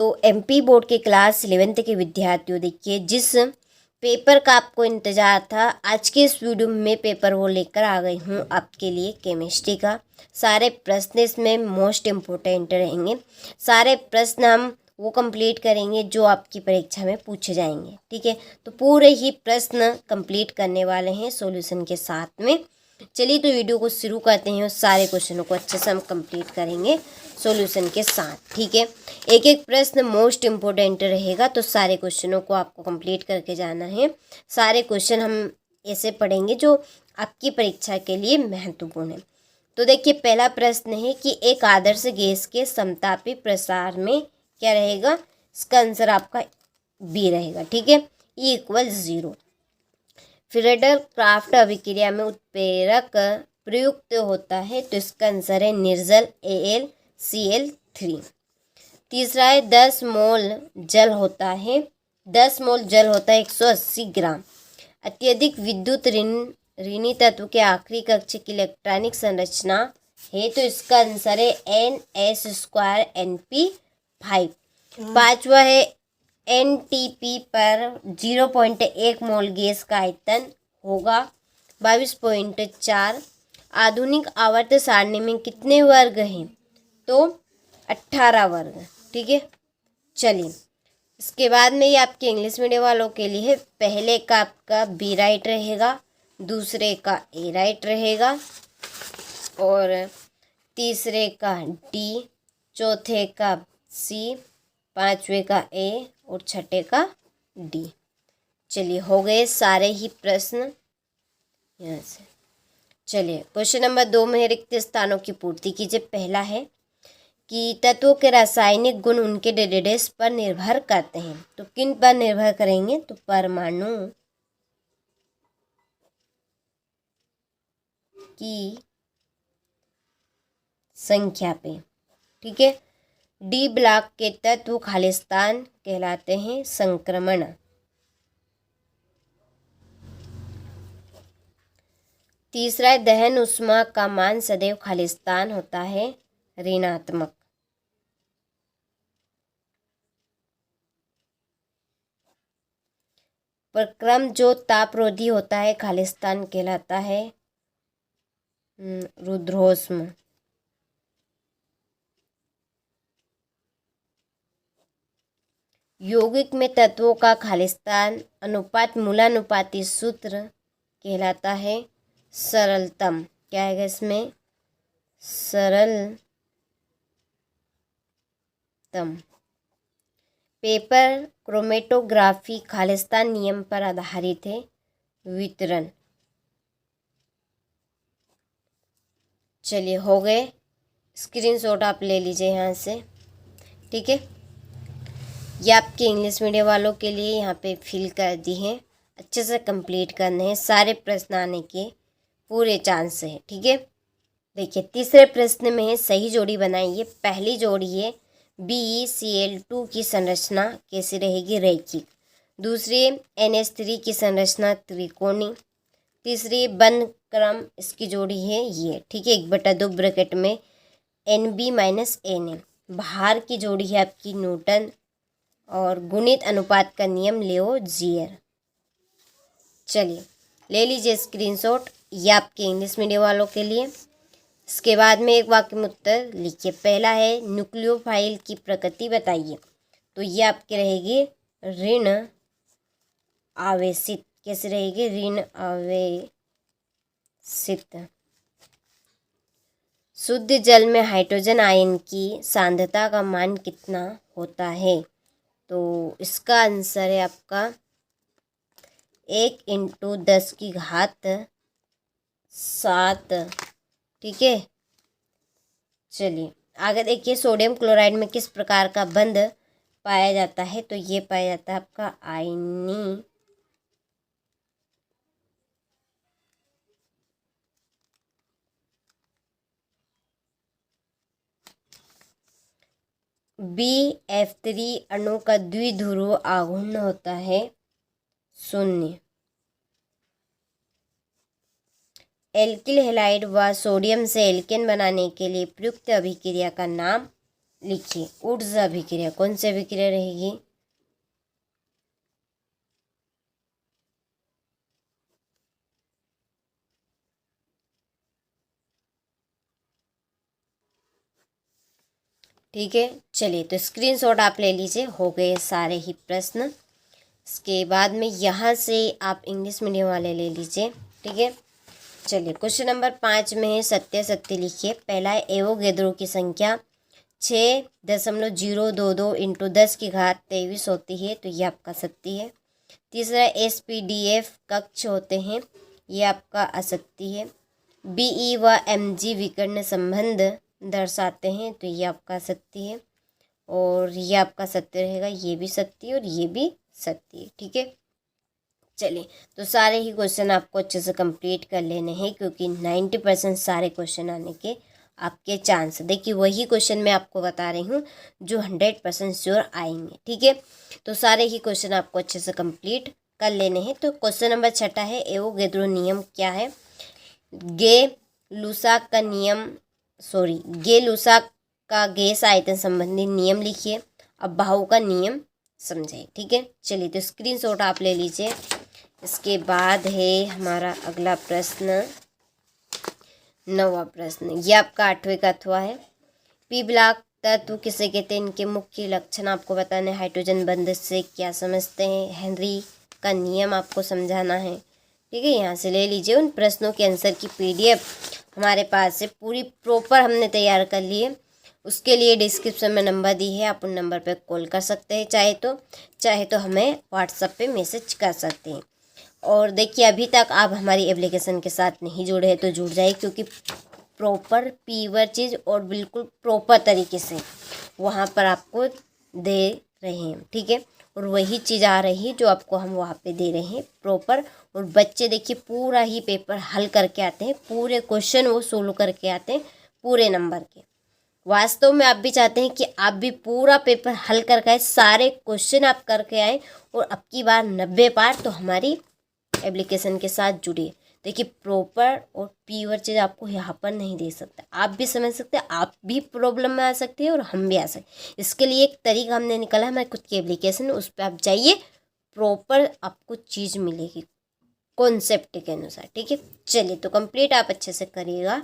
तो MP board के class 11th के विद्यार्थियों, देखिए जिस पेपर का आपको इंतज़ार था, आज के इस वीडियो में पेपर वो लेकर आ गई हूँ आपके लिए। केमिस्ट्री का सारे प्रश्न इसमें मोस्ट इम्पोर्टेंट रहेंगे। सारे प्रश्न हम वो कंप्लीट करेंगे जो आपकी परीक्षा में पूछे जाएंगे, ठीक है। तो पूरे ही प्रश्न कंप्लीट करने वाले हैं सॉल्यूशन के साथ में। चलिए तो वीडियो को शुरू करते हैं और सारे क्वेश्चनों को अच्छे से हम कंप्लीट करेंगे सॉल्यूशन के साथ, ठीक है। एक एक प्रश्न मोस्ट इम्पोर्टेंट रहेगा, तो सारे क्वेश्चनों को आपको कंप्लीट करके जाना है। सारे क्वेश्चन हम ऐसे पढ़ेंगे जो आपकी परीक्षा के लिए महत्वपूर्ण है। तो देखिए पहला प्रश्न है कि एक आदर्श गैस के समतापी प्रसार में क्या रहेगा, इसका आंसर आपका बी रहेगा, ठीक है। E = 0। फ्रेडल क्राफ्ट अभिक्रिया में उत्प्रेरक प्रयुक्त होता है, तो इसका आंसर है निर्जल AlCl3। तीसरा है 10 मोल जल होता है 180 ग्राम। अत्यधिक विद्युत ऋणी तत्व के आखिरी कक्ष की इलेक्ट्रॉनिक संरचना है, तो इसका आंसर है NS2Np5। पांचवा है NTP पर 0.1 मोल गैस का आयतन होगा 22.4। आधुनिक आवर्त सारणी में कितने वर्ग हैं, तो 18 वर्ग, ठीक है। चलिए इसके बाद में ये आपके इंग्लिश मीडियम वालों के लिए है। पहले का आपका बी राइट रहेगा, दूसरे का ए राइट रहेगा, और तीसरे का डी, चौथे का सी, पांचवे का ए और छठे का डी। चलिए हो गए सारे ही प्रश्न यहाँ से। चलिए क्वेश्चन नंबर 2 में रिक्त स्थानों की पूर्ति कीजिए। पहला है कि तत्वों के रासायनिक गुण उनके डेडेस पर निर्भर करते हैं, तो किन पर निर्भर करेंगे, तो परमाणु की संख्या पे, ठीक है। डी ब्लॉक के तत्व खालिस्तान कहलाते हैं संक्रमण। तीसरा दहन उष्मा का मान सदैव खालिस्तान होता है ऋणात्मक। प्रक्रम जो तापरोधी होता है खालिस्तान कहलाता है रुद्रोष्म। यौगिक में तत्वों का खालिस्तान अनुपात मूलानुपाती सूत्र कहलाता है सरलतम। क्या है इसमें, सरलतम। पेपर क्रोमेटोग्राफी खालिस्तान नियम पर आधारित है वितरण। चलिए हो गए, स्क्रीनशॉट आप ले लीजिए यहाँ से, ठीक है। ये आपके इंग्लिश मीडियम वालों के लिए यहाँ पे फिल कर दी हैं, अच्छे से कंप्लीट करने हैं। सारे प्रश्न आने के पूरे चांस है, ठीक है। देखिए तीसरे प्रश्न में है सही जोड़ी बनाइए। पहली जोड़ी है BeCl2 की संरचना कैसी रहेगी, रैखिक। दूसरी NH3 की संरचना त्रिकोणीय। तीसरी बंद क्रम इसकी जोड़ी है ये, ठीक है, 1/2 ब्रैकेट में NB - Na। भार की जोड़ी है आपकी न्यूटन, और गुणित अनुपात का नियम लियो जीयर। चलिए ले लीजिए स्क्रीनशॉट, ये आपके इंग्लिश मीडियम वालों के लिए। इसके बाद में एक वाक्य में उत्तर लिखिए। पहला है न्यूक्लियोफाइल की प्रकृति बताइए, तो ये आपकी रहेगी ऋण आवेशित। कैसे रहेगी, ऋण आवेशित। शुद्ध जल में हाइड्रोजन आयन की सांद्रता का मान कितना होता है, तो इसका आंसर है आपका 1 × 10⁷, ठीक है। चलिए आगे देखिए, सोडियम क्लोराइड में किस प्रकार का बंध पाया जाता है, तो ये पाया जाता है आपका आयनी BF3 अणु का द्विध्रुव आघूर्ण होता है 0। एल्किल हैलाइड व सोडियम से एल्केन बनाने के लिए प्रयुक्त अभिक्रिया का नाम, लिखिए ऊर्जा अभिक्रिया, कौन सी अभिक्रिया रहेगी? ठीक है, चलिए तो स्क्रीनशॉट आप ले लीजिए। हो गए सारे ही प्रश्न। इसके बाद में यहाँ से आप इंग्लिश मीडियम वाले ले लीजिए। ठीक है, चलिए क्वेश्चन नंबर 5 में है सत्य सत्य लिखिए। पहला है एवोगैद्रो की संख्या 6.022 इंटू 10 की घात 23 होती है, तो ये आपका सत्य है। तीसरा SPDF कक्ष होते हैं, ये आपका असत्य है। BE व MG विकर्ण संबंध दर्शाते हैं, तो ये आपका सत्य है। और ये आपका सत्य रहेगा, ये भी सत्य है और ये भी सत्य है। ठीक है, चलिए तो सारे ही क्वेश्चन आपको अच्छे से कंप्लीट कर लेने हैं, क्योंकि 90% सारे क्वेश्चन आने के आपके चांस। देखिए वही क्वेश्चन मैं आपको बता रही हूँ जो 100% श्योर आएंगे। ठीक है, तो सारे ही क्वेश्चन आपको अच्छे से कंप्लीट कर लेने हैं। तो क्वेश्चन नंबर 6 है एवोगैद्रो नियम क्या है? गे-लुसाक का नियम, गे-लुसाक का गैस आयतन संबंधी नियम लिखिए। अब बाहु का नियम समझाइए। ठीक है, चलिए तो स्क्रीनशॉट आप ले लीजिए। इसके बाद है हमारा अगला प्रश्न, 9वां प्रश्न। ये आपका 8वें का अथवा है। पी ब्लॉक तत्व किसे कहते हैं? इनके मुख्य लक्षण आपको बताने। हाइड्रोजन बंध से क्या समझते हैं? हेनरी का नियम आपको समझाना है। ठीक है, यहाँ से ले लीजिए। उन प्रश्नों के आंसर की PDF हमारे पास है, पूरी प्रॉपर हमने तैयार कर ली है। उसके लिए डिस्क्रिप्शन में नंबर दी है, आप उन नंबर पर कॉल कर सकते हैं चाहे तो हमें व्हाट्सएप पे मैसेज कर सकते हैं। और देखिए अभी तक आप हमारी एप्लीकेशन के साथ नहीं जुड़े हैं तो जुड़ जाइए, क्योंकि प्रॉपर पीवर चीज़ और बिल्कुल प्रॉपर तरीके से वहाँ पर आपको दे रहे हैं। ठीक है, और वही चीज़ आ रही है जो आपको हम वहाँ पे दे रहे हैं प्रॉपर। और बच्चे देखिए पूरा ही पेपर हल करके आते हैं, पूरे क्वेश्चन वो सोल्व करके आते हैं पूरे नंबर के। वास्तव में आप भी चाहते हैं कि आप भी पूरा पेपर हल करके आए, सारे क्वेश्चन आप करके आए और अब की बार 90 पार, तो हमारी एप्लीकेशन के साथ जुड़िए। देखिए प्रॉपर और प्योर चीज़ आपको यहाँ पर नहीं दे सकता। आप भी समझ सकते हैं, आप भी प्रॉब्लम में आ सकते हैं और हम भी आ सकते। इसके लिए एक तरीका हमने निकाला हमारी खुद की एप्लीकेशन, उस पर आप जाइए, प्रॉपर आपको चीज़ मिलेगी कॉन्सेप्ट के अनुसार। ठीक है, चलिए तो कंप्लीट आप अच्छे से करिएगा।